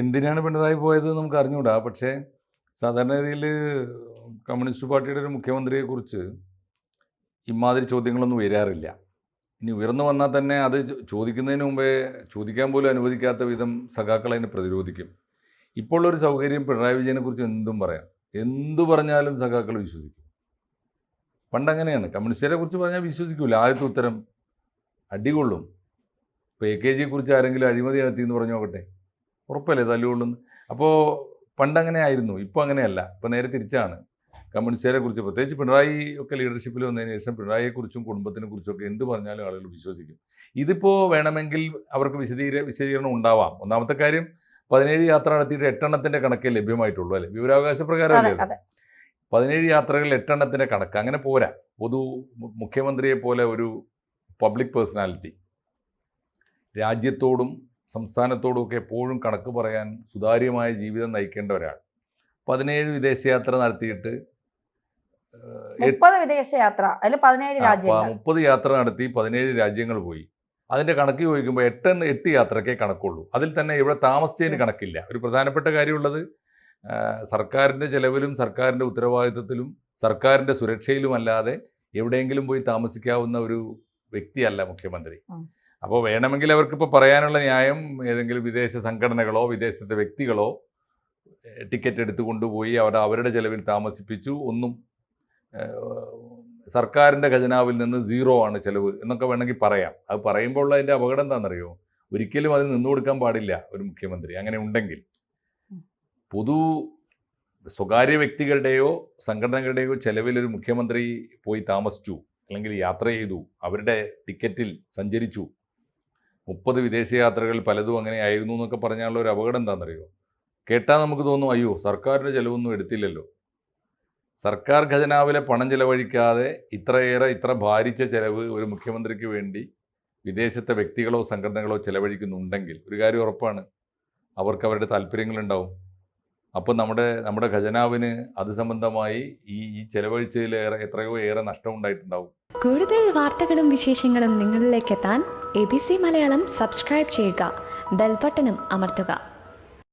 എന്തിനാണ് പിണറായി പോയത് നമുക്ക് അറിഞ്ഞുകൂടാ. പക്ഷേ സാധാരണഗതിയിൽ കമ്മ്യൂണിസ്റ്റ് പാർട്ടിയുടെ ഒരു മുഖ്യമന്ത്രിയെക്കുറിച്ച് ഇമാതിരി ചോദ്യങ്ങളൊന്നും വരാറില്ല. ഇനി ഉയർന്നു വന്നാൽ തന്നെ അത് ചോദിക്കുന്നതിന് മുമ്പേ ചോദിക്കാൻ പോലും അനുവദിക്കാത്ത വിധം സഖാക്കൾ അതിനെ പ്രതിരോധിക്കും. ഇപ്പോൾ ഒരു സൗകര്യം പിണറായി വിജയനെക്കുറിച്ച് എന്തും പറയാം. എന്തു പറഞ്ഞാലും സഖാക്കൾ വിശ്വസിക്കും. പണ്ടങ്ങനെയാണ്. കമ്മ്യൂണിസ്റ്റുകാരെ കുറിച്ച് പറഞ്ഞാൽ വിശ്വസിക്കില്ല. ആദ്യത്തെ ഉത്തരം അടികൊള്ളും. ഇപ്പോൾ AKGയെക്കുറിച്ച് ആരെങ്കിലും അഴിമതി നടത്തി എന്ന് പറഞ്ഞു നോക്കട്ടെ, ഉറപ്പല്ലേ തല്ലുകൊള്ളുന്നു. അപ്പോൾ പണ്ടങ്ങനെ ആയിരുന്നു, ഇപ്പോൾ അങ്ങനെയല്ല. ഇപ്പോൾ നേരെ തിരിച്ചാണ്. കമ്മ്യൂണിസ്റ്റുകാരെ കുറിച്ച്, പ്രത്യേകിച്ച് പിണറായി ഒക്കെ ലീഡർഷിപ്പിൽ വന്നതിന് ശേഷം പിണറായിയെക്കുറിച്ചും കുടുംബത്തിനെ കുറിച്ചൊക്കെ എന്ത് പറഞ്ഞാലും ആളുകൾ വിശ്വസിക്കും. ഇതിപ്പോൾ വേണമെങ്കിൽ അവർക്ക് വിശദീകരണം ഉണ്ടാവാം. ഒന്നാമത്തെ കാര്യം, 17 യാത്ര നടത്തിയിട്ട് 8 എണ്ണത്തിൻ്റെ കണക്കേ ലഭ്യമായിട്ടുള്ളൂ, അല്ലേ? വിവരാവകാശ പ്രകാരമല്ലേ? 17 യാത്രകൾ 8 എണ്ണത്തിൻ്റെ കണക്ക് അങ്ങനെ പോരാ. മുഖ്യമന്ത്രിയെ പോലെ ഒരു പബ്ലിക് പേഴ്സണാലിറ്റി രാജ്യത്തോടും സംസ്ഥാനത്തോടും ഒക്കെ എപ്പോഴും കണക്ക് പറയാൻ സുതാര്യമായ ജീവിതം നയിക്കേണ്ട ഒരാൾ 17 വിദേശയാത്ര നടത്തിയിട്ട് 30 വിദേശയാത്ര, അതിൽ 17 രാജ്യങ്ങൾ, 30 യാത്ര നടത്തി 17 രാജ്യങ്ങൾ പോയി. അതിൻ്റെ കണക്ക് ചോദിക്കുമ്പോൾ 8 യാത്രക്കേ കണക്കുള്ളൂ. അതിൽ തന്നെ ഇവിടെ താമസിച്ചതിന് കണക്കില്ല. ഒരു പ്രധാനപ്പെട്ട കാര്യമുള്ളത്, സർക്കാരിൻ്റെ ചെലവിലും സർക്കാരിൻ്റെ ഉത്തരവാദിത്വത്തിലും സർക്കാരിൻ്റെ സുരക്ഷയിലുമല്ലാതെ എവിടെയെങ്കിലും പോയി താമസിക്കാവുന്ന ഒരു വ്യക്തിയല്ല മുഖ്യമന്ത്രി. അപ്പോൾ വേണമെങ്കിൽ അവർക്കിപ്പോൾ പറയാനുള്ള ന്യായം, ഏതെങ്കിലും വിദേശ സംഘടനകളോ വിദേശത്തെ വ്യക്തികളോ ടിക്കറ്റ് എടുത്തു കൊണ്ടുപോയി അവരുടെ ചെലവിൽ താമസിപ്പിച്ചു, ഒന്നും സർക്കാരിൻ്റെ ഖജനാവിൽ നിന്ന് 0 ആണ് ചെലവ് എന്നൊക്കെ വേണമെങ്കിൽ പറയാം. അത് പറയുമ്പോൾ അതിൻ്റെ അപകടം എന്താണെന്നറിയോ? ഒരിക്കലും അതിൽ നിന്നു കൊടുക്കാൻ പാടില്ല ഒരു മുഖ്യമന്ത്രി. അങ്ങനെ ഉണ്ടെങ്കിൽ സ്വകാര്യ വ്യക്തികളുടെയോ സംഘടനകളുടെയോ ചെലവിൽ ഒരു മുഖ്യമന്ത്രി പോയി താമസിച്ചു, അല്ലെങ്കിൽ യാത്ര ചെയ്തു, അവരുടെ ടിക്കറ്റിൽ സഞ്ചരിച്ചു, 30 വിദേശയാത്രകൾ പലതും അങ്ങനെ ആയിരുന്നു എന്നൊക്കെ പറഞ്ഞാലുള്ള ഒരു അപകടം എന്താണെന്നറിയോ? കേട്ടാൽ നമുക്ക് തോന്നും, അയ്യോ സർക്കാരിൻ്റെ ചിലവൊന്നും എടുത്തില്ലല്ലോ. സർക്കാർ ഖജനാവിലെ പണം ചിലവഴിക്കാതെ ഇത്ര ഭാരിച്ച ചിലവ് ഒരു മുഖ്യമന്ത്രിക്ക് വേണ്ടി വിദേശത്തെ വ്യക്തികളോ സംഘടനകളോ ചിലവഴിക്കുന്നുണ്ടെങ്കിൽ ഒരു കാര്യം ഉറപ്പാണ്, അവർക്ക് അവരുടെ താല്പര്യങ്ങളുണ്ടാവും. അപ്പോൾ നമ്മുടെ ഖജനാവിന് അത് സംബന്ധമായി ഈ ചെലവഴിച്ചതിലേറെ എത്രയോ ഏറെ നഷ്ടം ഉണ്ടായിട്ടുണ്ടാവും. കൂടുതൽ വാർത്തകളും വിശേഷങ്ങളും നിങ്ങളിലേക്ക് എത്താൻ ABC മലയാളം സബ്സ്ക്രൈബ് ചെയ്യുക, ബെൽ ബട്ടണും അമർത്തുക.